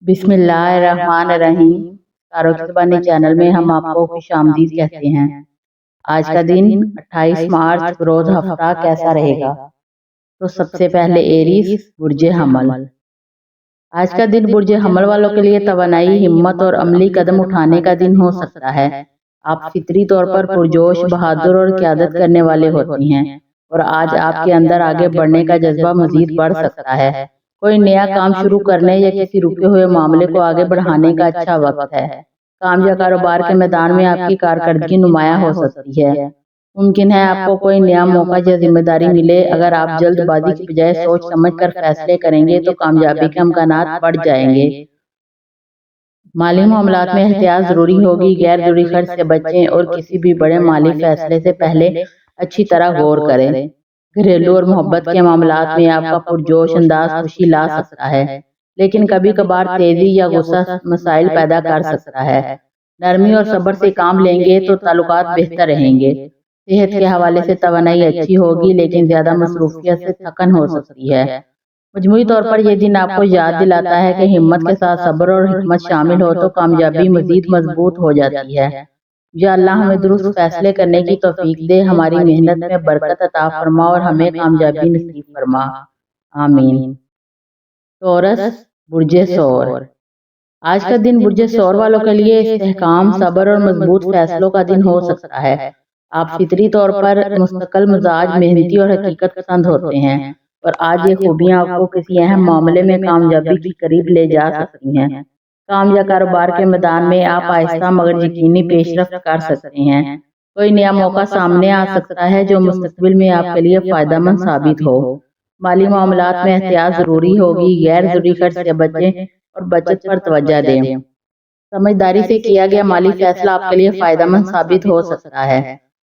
बिस्मिल्लाहिर्रहमानिर्रहीम। कारोबानी चैनल में हम आपको खुश आमदीद कहते हैं। आज का दिन 28 मार्च रोज हफ्ता कैसा रहेगा? तो सबसे पहले एरीज बुर्जे हमल। आज का दिन बुर्जे हमल वालों के लिए तवानाई, हिम्मत और अमली कदम उठाने का दिन हो सकता है। आप फितरी तौर पर पुरजोश, बहादुर और क़यादत करने वाले होते हैं और आज आपके अंदर आगे बढ़ने का जज्बा मजीद बढ़ सकता है। कोई नया काम शुरू करने या किसी रुके हुए मामले को आगे बढ़ाने का अच्छा वक्त है। काम या कारोबार के मैदान में आपकी कारकर्दगी नुमाया हो सकती है। मुमकिन है आपको कोई नया मौका या जिम्मेदारी मिले। अगर आप जल्दबाजी की बजाय सोच समझ कर फैसले करेंगे तो कामयाबी के इम्कानात बढ़ जाएंगे। माली मामलात में एहतियात जरूरी होगी। गैर जरूरी खर्च से बचें और किसी भी बड़े माली फैसले से पहले अच्छी तरह गौर करें। घरेलू और मोहब्बत के मामलात में आपका पुरजोश अंदाज खुशी ला सकता है, लेकिन कभी कभार तेजी या गुस्सा मसाइल पैदा कर सकता है। नरमी और सब्र से काम लेंगे तो ताल्लुकात बेहतर रहेंगे। सेहत के हवाले से तवानाई अच्छी होगी, लेकिन ज्यादा मसरूफियत से थकन हो सकती है। मजमूई तौर पर यह दिन आपको याद दिलाता है कि हिम्मत के साथ सब्र और हिकमत शामिल हो तो कामयाबी मजीद मजबूत हो जाती है। या अल्लाह हमें दुरुस्त फैसले करने की तौफीक दे, हमारी मेहनत में बरकत अता फरमा और हमें कामयाबी नसीब फरमा। आमीन। टॉरस बुर्जे सौर। आज का दिन बुर्जे सौर वालों के लिए इस्तेहकाम, सब्र और मजबूत फैसलों का दिन हो सकता है। आप फितरी तौर पर मुस्तकिल मिजाज, मेहनती और हकीकत पसंद होते हैं और आज ये खूबियां आपको किसी अहम मामले में कामयाबी के करीब ले जा सकती हैं। काम या कारोबार के मैदान में आप आहिस्ता मगर यकीनी पेशरफ्त कर सकते हैं। कोई नया मौका सामने आ सकता है जो मुस्तकबिल में आपके लिए फायदेमंद साबित हो। माली मामलात में एहतियात जरूरी होगी। गैर जरूरी खर्च से बचें और बचत पर तवज्जो दें। समझदारी से किया गया माली फैसला आपके लिए फायदेमंद साबित हो सकता है।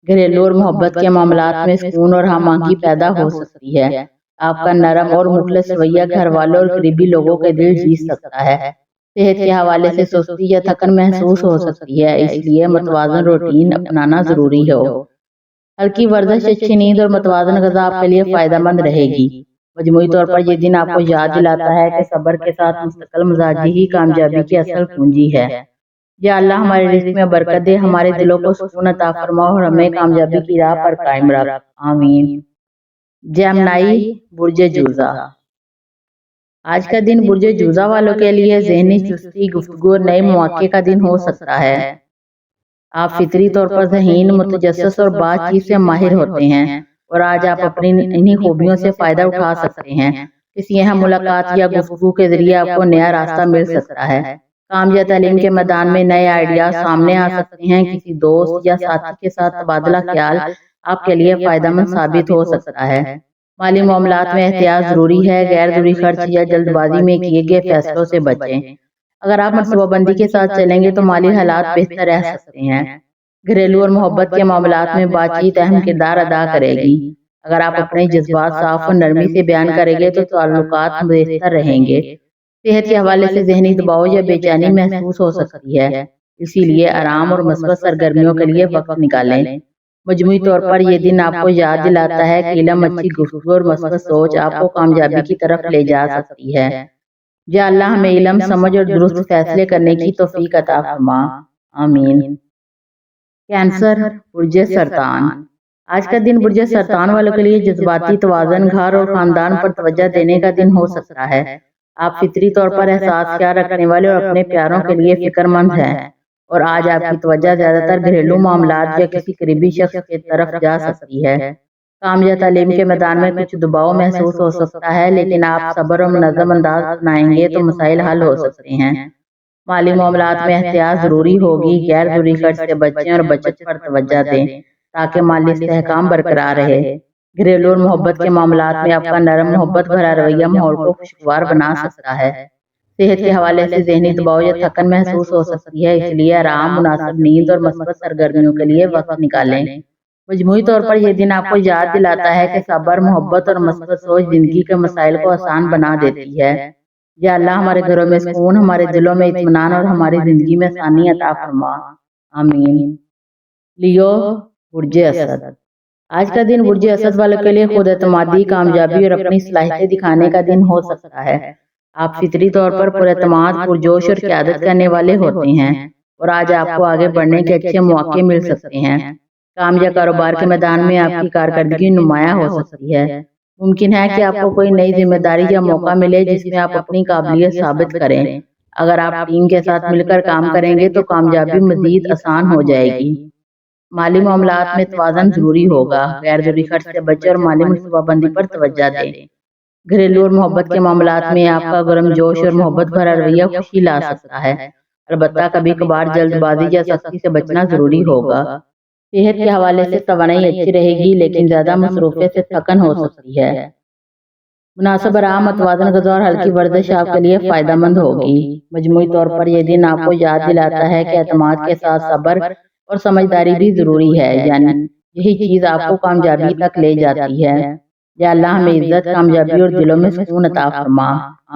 घरेलू और मोहब्बत के मामलात में सुकून और हम-आहंगी पैदा हो सकती है। आपका नरम और मुखलिस रवैया घर वालों और करीबी लोगों के दिल जीत सकता है। सेहत के हवाले से सुस्ती या थकन महसूस हो सकती है, इसलिए मुतवाज़न रूटीन अपनाना जरूरी हो। हल्की वर्जिश, अच्छी नींद और मुतवाज़न ग़िज़ा आपके लिए फायदेमंद रहेगी। मजमूई तौर पर यह दिन आपको याद दिलाता है कि सब्र के साथ मुस्तकिल मिजाजी ही कामयाबी की असल पूंजी है। या अल्लाह हमारे रिज़्क़ में बरकत दे, हमारे दिलों को सुकून अता फरमा और हमें कामयाबी की राह पर कायम रख। आमीन। जेमिनी बुर्जे जूज़ा। आज का दिन बुर्जे जूज़ा वालों के लिए ज़हनी चुस्ती, गुफ्तगू और नए मौके का दिन हो सकता है। आप फितरी तौर पर ज़हीन, मुतजस्सिस और बातचीत से माहिर होते हैं और आज आप अपनी इन्हीं खूबियों से फायदा उठा सकते हैं। किसी अहम मुलाकात या गुफ्तगू के जरिए आपको नया रास्ता मिल सकता है। काम या तालीम के मैदान में नए आइडियाज सामने आ सकते हैं। किसी दोस्त या साथी के साथ तबादला ख्याल आपके लिए फायदेमंद साबित हो सकता है। माली मामलात में एहतियात जरूरी है। गैर जरूरी खर्च या जल्दबाजी में किए गए फैसलों से बचें। अगर आप मनसूबाबंदी के साथ चलेंगे तो माली हालात बेहतर रह सकते हैं। घरेलू और मोहब्बत के मामलात में बातचीत अहम किरदार अदा करेगी। अगर आप अपने जज्बात साफ और नरमी से बयान करेंगे तो ताल्लुकात बेहतर रहेंगे। सेहत के हवाले से जहनी दबाव या बेचैनी महसूस हो सकती है, इसीलिए आराम और मस्बत सरगर्मियों के लिए वक्त निकालें। मजमूई तौर पर यह दिन आपको याद दिलाता है कि इल्म, अच्छी गुफ्तगू और मस्बत सोच आपको कामयाबी की तरफ ले जा सकती है। या अल्लाह हमें इल्म, समझ और दुरुस्त फैसले करने की तौफीक अता फरमा। आमीन। कैंसर बुर्जे सरतान। आज का दिन बुर्जे सरतान वालों के लिए जज्बाती तवाज़न, घर और खानदान पर तवज्जो देने का दिन हो सकता है। आप फितरी तौर पर एहसास ख्याल रखने वाले और अपने प्यारों के लिए फिक्रमंद हैं और आज आपकी तवज्जो ज्यादातर घरेलू मामलात या किसी करीबी शख्स की तरफ जा सकती है। काम या तालीम के मैदान में कुछ दबाव महसूस हो सकता है, लेकिन आप सब्र और मुनज़्ज़म अंदाज अपनाएंगे तो मसाइल हल हो सकते हैं। माली मामलात में एहतियात जरूरी होगी। गैर जरूरी खर्च से बचें और बचत पर तवज्जो दें ताकि माली इस्तेहकाम बरकरार रहे। घरेलू और मोहब्बत के मामलात में आपका नरम, मोहब्बत भरा रवैया माहौल को खुशगवार बना सकता है। सेहत के हवाले से जहनी दबाव या थकन महसूस हो सकती है, इसलिए आराम, मुनासिब नींद और मस्बत सरगर्मियों के लिए वक्त निकालें। मजमूई तौर पर यह दिन आपको याद दिलाता है कि सब्र, मोहब्बत और मस्बत सोच जिंदगी के मसाइल को आसान बना देती है। या अल्लाह हमारे घरों में सुकून, हमारे दिलों में इत्मीनान और हमारी जिंदगी में आसानी अता फरमा। आमीन। लियो बुर्जे असद। आज का दिन बुर्जे असद वालों के लिए खुद एतमादी, कामयाबी और अपनी सलाहियतें दिखाने का दिन हो सकता है। آپ فطری طور پر پراعتماد، پرجوش اور قیادت کرنے والے ہوتے ہیں اور آج آپ کو آگے بڑھنے کے اچھے مواقع مل سکتے ہیں۔ کام یا کاروبار کے میدان میں آپ کی کارکردگی نمایاں ہو سکتی ہے۔ ممکن ہے کہ آپ کو کوئی نئی ذمہ داری یا موقع ملے جس میں آپ اپنی قابلیت ثابت کریں۔ اگر آپ ٹیم کے ساتھ مل کر کام کریں گے تو کامیابی مزید آسان ہو جائے گی۔ مالی معاملات میں توازن ضروری ہوگا، غیر ضروری خرچ سے بچیں اور مالی منصوبہ بندی پر توجہ دیں۔ گھریلو اور محبت کے معاملات میں آپ کا گرم جوش اور محبت بھرا رویہ خوشی لا سکتا ہے، البتہ کبھی کبھار جلد بازی یا سختی سے بچنا ضروری ہوگا۔ صحت کے حوالے سے توانائی اچھی رہے گی لیکن زیادہ مصروفیت سے تھکن ہو سکتی ہے۔ مناسب آرام، متوازن غذا اور ہلکی ورزش آپ کے لیے فائدہ مند ہوگی۔ مجموعی طور پر یہ دن آپ کو یاد دلاتا ہے کہ اعتماد کے ساتھ صبر اور سمجھداری بھی ضروری ہے، یعنی یہی چیز آپ کو کامیابی تک لے جاتی ہے۔ یا اللہ ہمیں عزت، کامیابی اور دلوں میں سکون عطا فرما،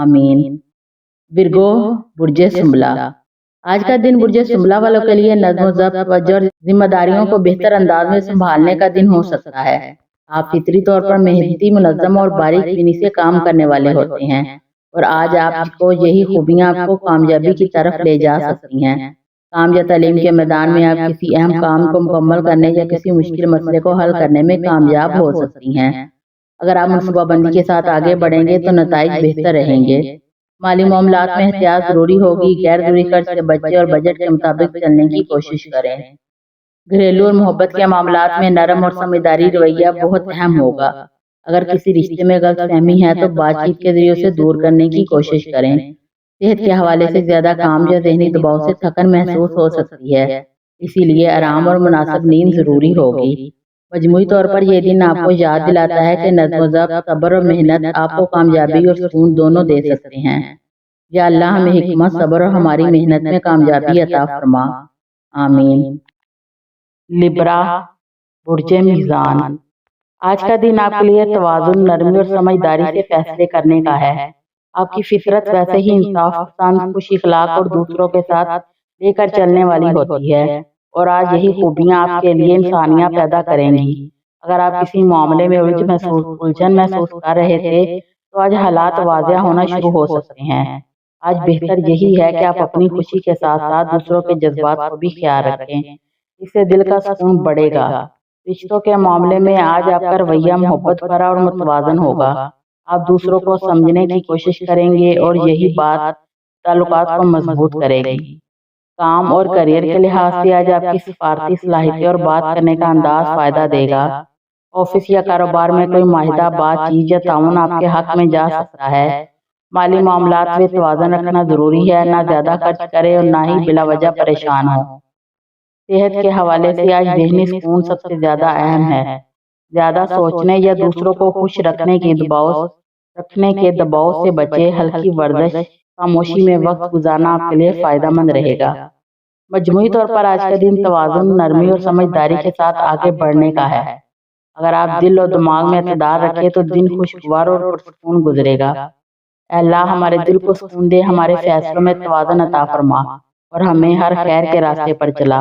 آمین۔ ورگو، برج سنبلہ۔ آج کا دن برج سنبلہ والوں کے لیے نظم و ضبط، توجہ اور ذمہ داریوں کو بہتر انداز میں سنبھالنے کا دن ہو سکتا ہے۔ آپ فطری طور پر محنتی، منظم اور باریک بینی سے کام کرنے والے ہوتے ہیں اور آج آپ کو یہی خوبیاں آپ کو کامیابی کی طرف لے جا سکتی ہیں۔ کام یا تعلیم کے میدان میں آپ کسی اہم کام کو مکمل کرنے یا کسی مشکل مسئلے کو حل کرنے میں کامیاب ہو سکتی ہیں۔ اگر آپ منصوبہ بندی کے ساتھ آگے بڑھیں گے تو نتائج بہتر رہیں گے۔ مالی معاملات میں احتیاط ضروری ہوگی، غیر ضروری خرچ سے بچیں اور بجٹ کے مطابق چلنے کی کوشش کریں۔ گھریلو اور محبت کے معاملات میں نرم اور سمجھداری رویہ بہت اہم ہوگا۔ اگر کسی رشتے میں غلط فہمی ہے تو بات چیت کے ذریعے اسے دور کرنے کی کوشش کریں۔ صحت کے حوالے سے زیادہ کام یا ذہنی دباؤ سے تھکن محسوس ہو سکتی ہے، اسی لیے آرام اور مناسب نیند ضروری ہوگی۔ مجموعی طور پر یہ دن آپ کو یاد دلاتا ہے کہ نظم و ضبط، صبر اور محنت آپ کو کامیابی اور سکون دونوں دے سکتے ہیں۔ یا اللہ ہمیں حکمت، صبر اور ہماری محنت میں کامیابی عطا فرما، آمین۔ لبرا، برج میزان۔ آج کا دن آپ کے لیے توازن، نرمی اور سمجھداری سے فیصلے کرنے کا ہے۔ آپ کی فطرت ویسے ہی انصاف پسند، خوش اخلاق اور دوسروں کے ساتھ لے کر چلنے والی ہوتی ہے اور آج یہی خوبیاں آپ کے لیے انسانیاں پیدا کریں گی۔ اگر آپ کسی معاملے میں الجھن محسوس کر رہے تھے تو آج حالات واضح ہونا شروع ہو سکتے ہیں۔ آج بہتر یہی ہے کہ آپ اپنی خوشی کے ساتھ ساتھ دوسروں کے جذبات کو بھی خیال رکھیں، اس سے دل کا سکون بڑھے گا۔ رشتوں کے معاملے میں آج آپ کا رویہ محبت بھرا اور متوازن ہوگا۔ آپ دوسروں کو سمجھنے کی کوشش کریں گے اور یہی بات تعلقات کو مضبوط کرے گی۔ کام اور کیریئر کے لحاظ سے آج آپ کی سفارتی صلاحیتیں اور بات کرنے کا انداز فائدہ دے گا۔ آفس یا کاروبار میں کوئی معاہدہ، بات چیت یا تعاون آپ کے حق میں جا سکتا ہے۔ مالی معاملات میں توازن رکھنا ضروری ہے، نہ زیادہ خرچ کرے اور نہ ہی بلا وجہ پریشان ہو۔ صحت کے حوالے سے آج ذہنی سکون سب سے زیادہ اہم ہے۔ زیادہ سوچنے یا دوسروں کو خوش رکھنے کے دباؤ سے بچے، ہلکی ورزش، خاموشی میں وقت گزارنا آپ کے لیے فائدہ مند رہے گا۔ مجموعی طور پر آج کا دن توازن، نرمی اور سمجھداری کے ساتھ آگے بڑھنے کا ہے۔ اگر آپ دل اور دماغ میں اعتدال رکھیں تو دن خوشگوار اور پرسکون گزرے گا۔ اے اللہ ہمارے دل کو سکون دے، ہمارے فیصلوں میں توازن عطا فرما اور ہمیں ہر خیر کے راستے پر چلا،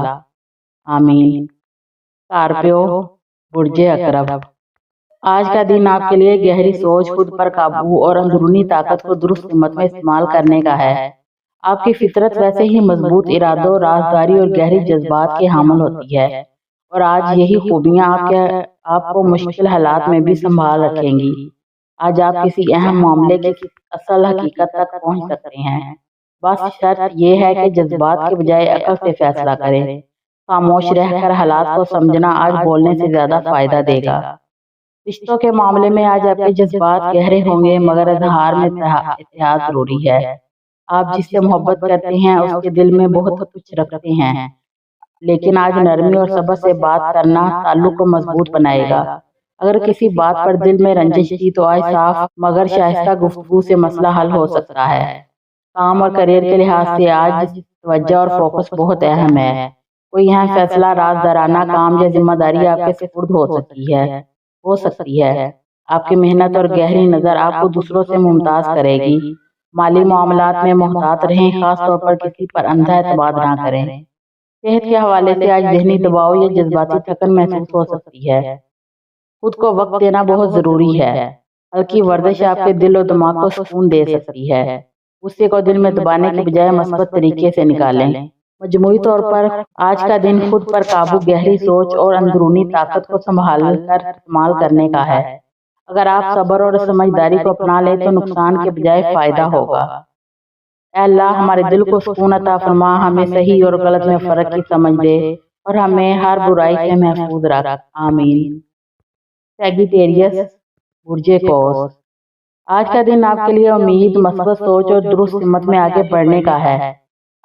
آمین۔ اسکارپیو، برج عقرب۔ آج کا دن آپ کے لیے گہری سوچ، خود پر قابو اور اندرونی طاقت کو درست سمت میں استعمال کرنے کا ہے۔ آپ کی فطرت ویسے ہی مضبوط ارادوں، رازداری اور گہری جذبات کی حامل ہوتی ہے اور آج یہی خوبیاں آپ کو مشکل حالات میں بھی سنبھال رکھیں گی۔ آج آپ کسی اہم معاملے کی اصل حقیقت تک پہنچ سکتے ہیں، بس شرط یہ ہے کہ جذبات کے بجائے عقل سے فیصلہ کریں۔ خاموش رہ کر حالات کو سمجھنا آج بولنے سے زیادہ فائدہ دے گا۔ رشتوں کے معاملے میں آج آپ کے جذبات گہرے ہوں گے مگر اظہار میں احتیاط ضروری ہے۔ آپ جس سے محبت کرتے ہیں اس کے دل میں بہت کچھ رکھتے ہیں، لیکن آج نرمی اور صبر سے بات کرنا تعلق کو مضبوط بنائے گا۔ اگر کسی بات پر دل میں رنجش تھی تو آج صاف مگر شائستہ گفتگو سے مسئلہ حل ہو سکتا ہے۔ کام اور کیریئر کے لحاظ سے آج توجہ اور فوکس بہت اہم ہے۔ کوئی اہم فیصلہ، رازدارانہ کام یا ذمہ داری آپ کے سپرد ہو سکتی ہے۔ آپ کی محنت اور گہری نظر آپ کو دوسروں سے ممتاز کرے گی۔ مالی معاملات میں محتاط رہیں، خاص طور پر کسی پر اندھا اعتماد نہ کریں۔ صحت کے حوالے سے آج ذہنی دباؤ یا جذباتی تھکن محسوس ہو سکتی ہے۔ خود کو وقت دینا بہت ضروری ہے۔ हल्की वर्जिश आपके दिल और दिमाग को सुकून दे सकती है। गुस्से को दिल में दबाने के बजाय مثبت तरीके से निकालें। मजमूई तौर पर आज का दिन खुद पर काबू, गहरी सोच और अंदरूनी ताकत को संभाल कर इस्तेमाल करने का है। अगर आप सब्र और समझदारी को अपना लें तो नुकसान के बजाय फायदा होगा। ऐ अल्लाह, हमारे दिल को सुकून अता फरमा, हमें सही और गलत में फर्क की समझ दे और हमें हर बुराई से महफूज रख। आमीन। सैजिटेरियस, बुर्जे कौस। आज का दिन आपके लिए उम्मीद, मस्बत सोच और दुरुस्त हिम्मत में आगे बढ़ने का है।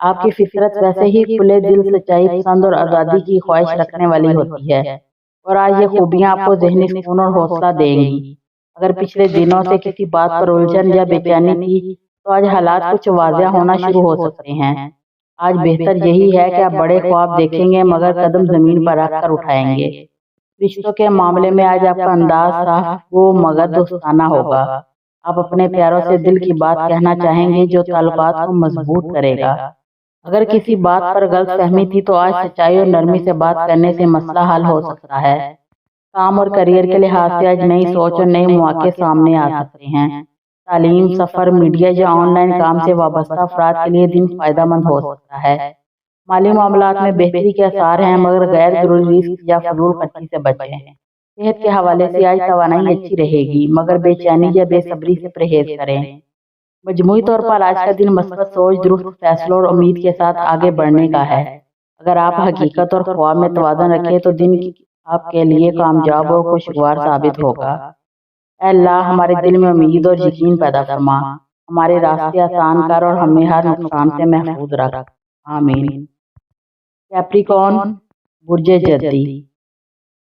आपकी फितरत वैसे ही खुले दिल, सच्चाई पसंद और आज़ादी की ख्वाहिश रखने वाली होती है और आज ये खूबियाँ आपको ज़हनी सुकून और हौसला देंगी। अगर पिछले दिनों से किसी बात पर उलझन या बेचैनी थी तो आज हालात कुछ वाज़िया होना शुरू हो सकते हैं। आज बेहतर यही है कि आप बड़े ख्वाब देखेंगे मगर कदम ज़मीन पर रखकर उठाएंगे। रिश्तों के मामले में आज आपका अंदाज साफ वो मगर दोस्ताना होगा। आप अपने प्यारों से दिल की बात कहना चाहेंगे जो ताल्लुकात को मजबूत करेगा। अगर किसी बात पर गलत फहमी थी तो आज सच्चाई और नरमी से बात करने से मसला हल हो सकता है। काम और करियर के लिहाज से आज नई सोच और नए मौके सामने आ सकते हैं। तालीम, सफर, मीडिया या ऑनलाइन काम से वाबस्ता अफराद के लिए दिन फायदेमंद हो सकता है। माली मामलात में बेहतरी के आसार हैं मगर गैर जरूरी रिस्क या फजूल खर्ची से बचें। सेहत के हवाले से आज तवानाई अच्छी रहेगी मगर बेचैनी या बेसब्री से परहेज करें। मजमूई तौर पर आज का दिन मस्बत सोच, दुरुस्त फैसलों और उम्मीद के साथ आगे बढ़ने का है। अगर आप हकीकत और ख्वाब में तवाज़ुन रखें तो दिन आपके लिए कामयाब और खुशगवार साबित होगा। ऐ अल्लाह, हमारे दिल में उम्मीद और यकीन पैदा फरमा, हमारे रास्ते आसान कर और हमें हर नुकसान से महफूज रख। आमीन। कैप्रिकॉर्न, बुर्जे जद्दी।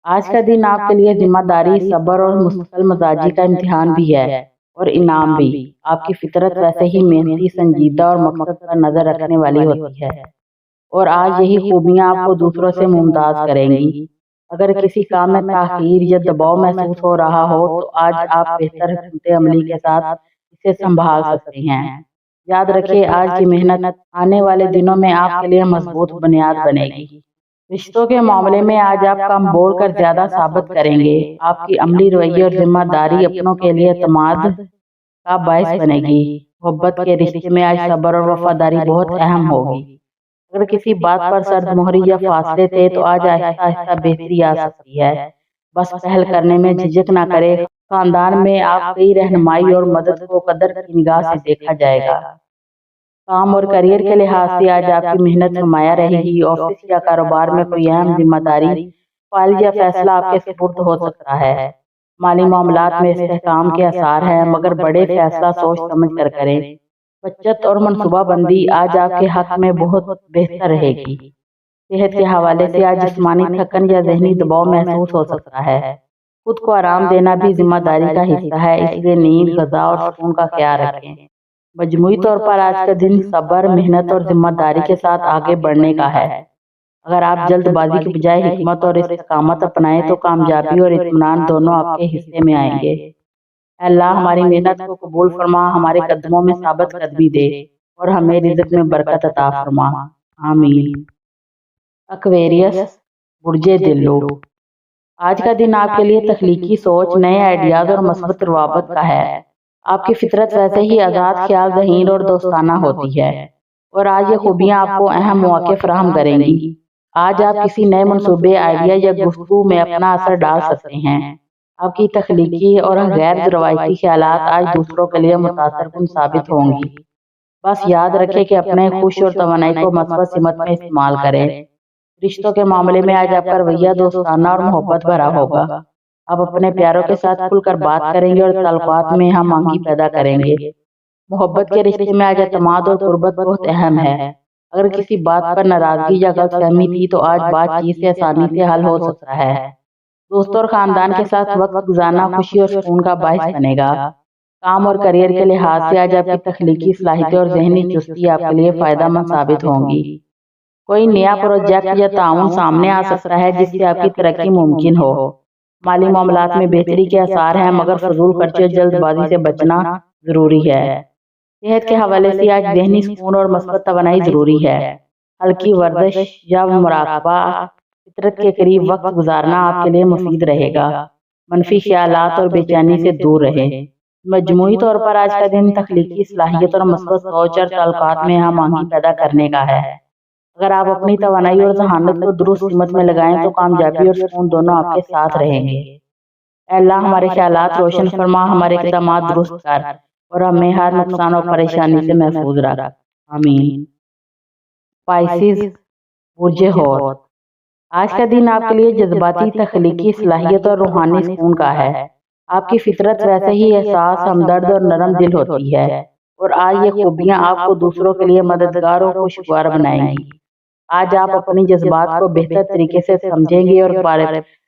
आज का दिन आपके लिए जिम्मेदारी, सब्र और मुस्तकिल मजाजी का इम्तिहान भी है और इनाम भी। आपकी फितरत वैसे ही मेहनती, संजीदा और मकसद पर नजर रखने वाली होती है और आज यही खूबियाँ आपको दूसरों से मुमताज करेंगी। अगर किसी काम में ताखीर या दबाव महसूस हो रहा हो तो आज आप बेहतर हिकमत अमली के साथ इसे संभाल सकते हैं। याद रखिए, आज की मेहनत आने वाले दिनों में आपके लिए मजबूत बुनियाद बनेगी। रिश्तों के मामले में आज आप कम बोलकर ज्यादा साबित करेंगे। आपकी अमली रवैये और जिम्मेदारी अपनों के लिए एतमाद का बायस बनेगी। मोहब्बत के रिश्ते में आज सब्र और वफादारी बहुत अहम होगी। अगर किसी बात पर सर्द मोहरी या फासले थे तो आज आहिस्ता आहिस्ता बेहतरी आ सकती है। बस पहल करने में झिझक ना करे। खानदान में आपकी रहनुमाई और मदद को कदर की निगाह से देखा जाएगा। काम और करियर के लिहाज से आज आपकी मेहनत नुमाया रहेगी। ऑफिस या कारोबार में कोई अहम जिम्मेदारी, फाइल या फैसला आपके सुपुर्द हो सकता है। माली मामलात में इस्तेहकाम के आसार हैं मगर बड़े फैसला सोच समझ कर करें। बचत और मनसूबाबंदी आज आपके हक में बहुत बेहतर रहेगी। सेहत के हवाले से आज जिस्मानी थकन या जहनी दबाव महसूस हो सकता है। खुद को आराम देना भी जिम्मेदारी का हिस्सा है, इसलिए नींद, ग़िज़ा और सुकून का ख्याल रखें। मजमूई तौर पर आज का दिन सब्र, मेहनत और जिम्मेदारी के साथ आगे बढ़ने का है। अगर आप जल्दबाजी के बजाय हिकमत और इस्तिकामत अपनाएं तो कामयाबी और इत्मीनान दोनों आपके हिस्से में आएंगे। अल्लाह, हमारी मेहनत को कबूल फरमा, हमारे कदमों में साबित कदमी दे और हमें रिज़्क़ में बरकत अता फरमा। आमीन। एक्वेरियस, बुर्जे दिल्लो। आज का दिन आपके लिए तख्लीकी सोच, नए आइडियाज और मस्बत रवाबत का है। आपकी फितरत वैसे ही आज़ाद ख्याल, ज़हीन और दोस्ताना होती है और आज ये खूबियाँ आपको अहम मौके फराहम करेंगी। आज आप किसी नए मनसूबे, आइडिया या गुफ्तगू में अपना असर डाल सकते हैं। आपकी तख्लीकी और गैर रवायती ख्यालात आज दूसरों के लिए मुतासरकुन साबित होंगी। बस याद रखें कि अपने खुश और तवानाई को मस्बत सिमत में इस्तेमाल करें। रिश्तों के मामले में आज आपका रवैया दोस्ताना और मोहब्बत भरा होगा। आप अपने प्यारों के साथ खुलकर बात करेंगे और ताल्लुकात में हम आंगी पैदा करेंगे। मोहब्बत के रिश्ते में आज एतमाद और कुर्बत बहुत अहम है। अगर किसी बात पर नाराजगी या गलतफहमी थी तो आज बातचीत से आसानी से हल हो सकता है। दोस्तों और खानदान के साथ वक्त गुजारना खुशी और सुकून का बायस बनेगा। काम और करियर के लिहाज से आज आपकी तख्लीकी सलाहियतें और जहनी चुस्ती आपके लिए फायदेमंद साबित होंगी। कोई नया प्रोजेक्ट या ताउन सामने आ सकता है जिससे आपकी तरक्की मुमकिन हो। माली मामलात में बेहतरी के आसार हैं मगर फजूल खर्चे और जल्दबाजी से बचना जरूरी है। सेहत के हवाले से आज जहनी सुकून और मस्बत तवानाई जरूरी है। हल्की वर्जिश या मुराकबा, फितरत के करीब वक्त गुजारना आपके लिए मुफीद रहेगा। मनफी ख्यालात और बेचैनी से दूर रहें। مجموعی طور پر آج کا دن تخلیقی صلاحیت اور مثبت سوچ اور تعلقات میں ہم آہنگی پیدا کرنے کا ہے۔ اگر آپ اپنی توانائی اور ذہانت کو درست سمت میں لگائیں تو کامیابی اور سکون دونوں آپ کے ساتھ رہیں گے۔ اے اللہ ہمارے خیالات روشن فرما، ہمارے اقدامات درست کر اور ہمیں ہر نقصان اور پریشانی سے محفوظ رکھ، آمین۔ پائسیز، برج حوت، آج کا دن آپ کے لیے جذباتی تخلیقی صلاحیت اور روحانی سکون کا ہے۔ آپ کی فطرت ویسے ہی احساس، ہمدرد اور نرم دل ہوتی ہے، اور آج یہ خوبیاں آپ کو دوسروں کے لیے مددگار اور خوشگوار بنائیں گی۔ آج آپ اپنی جذبات کو بہتر طریقے سے سمجھیں گے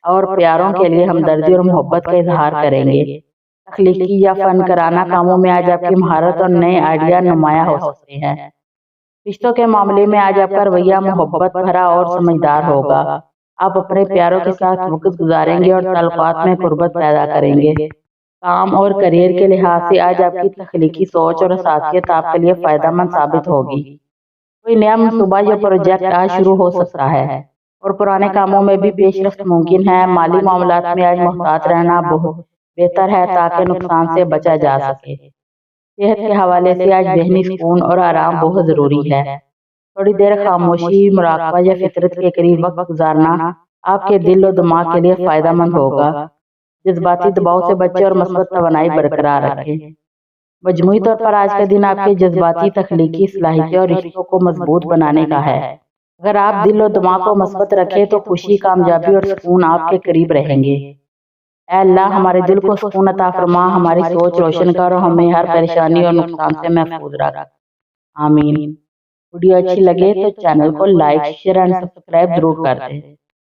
اور پیاروں کے لیے ہمدردی اور محبت کا اظہار کریں گے۔ تخلیقی یا فن کارانہ کاموں میں آج آپ کی مہارت اور نئے آئیڈیا نمایاں ہو سکتے ہیں۔ رشتوں کے معاملے میں آج آپ کا رویہ محبت بھرا اور سمجھدار ہوگا۔ آپ اپنے پیاروں کے ساتھ وقت گزاریں گے اور تعلقات میں قربت پیدا کریں گے۔ کام اور کیریئر کے لحاظ سے آج آپ کی تخلیقی سوچ اور حساسیت آپ کے لیے فائدہ مند ثابت ہوگی۔ کوئی نیا منصوبہ یا پروجیکٹ آج شروع ہو سکتا ہے اور پرانے کاموں میں بھی پیش رفت ممکن ہے۔ مالی معاملات میں آج محتاط رہنا بہت بہتر ہے تاکہ نقصان سے بچا جا سکے۔ صحت کے حوالے سے آج ذہنی سکون اور آرام بہت ضروری ہے۔ تھوڑی دیر خاموشی، مراقبہ یا فطرت کے قریب وقت گزارنا آپ کے دل و دماغ کے لیے فائدہ مند ہوگا۔ جذباتی دباؤ سے بچیں اور مثبت توانائی برقرار رکھیں۔ مجموعی طور پر آج کا دن آپ کے جذباتی تخلیقی صلاحیتوں اور رشتوں کو مضبوط بنانے کا ہے۔ اگر آپ دل و دماغ کو مثبت رکھیں تو خوشی، کامیابی اور سکون آپ کے قریب رہیں گے۔ اے اللہ ہمارے دل کو سکون عطا فرما، ہماری سوچ روشن کر اور ہمیں ہر پریشانی اور نقصان سے محفوظ رکھ، آمین۔ ویڈیو اچھی لگے تو چینل کو لائک، شیئر اینڈ سبسکرائب ضرور کر دیں۔